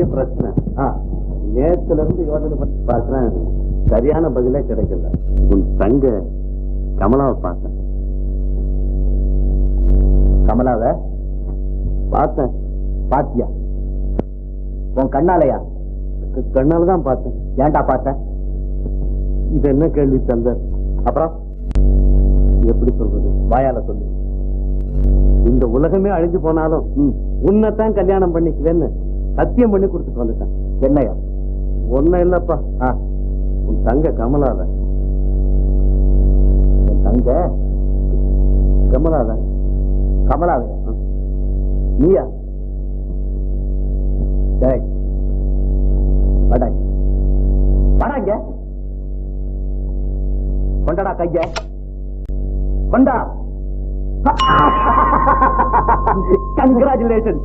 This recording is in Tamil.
பெரிய பிரச்சனை. நேத்துல இருந்து யோசனை பண்ணி பார்க்கிறேன், சரியான பதிலே கிடைக்கல. உன் தங்க கமலாவை பார்த்தேன். கமலாவை பார்த்தேன். பாத்தியா? உன் கண்ணாலையா? கண்ணாலதான் பார்த்தேன். ஏன்டா பார்த்தேன்? இது என்ன கேள்வி தந்த? அப்புறம் எப்படி சொல்றது? வாயால சொல்லு. இந்த உலகமே அழிஞ்சு போனாலும் உன்னைத்தான் கல்யாணம் பண்ணிக்குவேன்னு சத்தியம் பண்ணி கொடுத்துட்டு வந்துட்டேன். என்னையா? ஒன்னும் இல்லப்பா, உன் தங்க கமலாத. என் தங்க கமலாத. கமலாவே? நீயா? டேய் வடாய் வடாங்க, கொண்டடா கைய கொண்டா. கங்க்ராச்சுலேஷன்.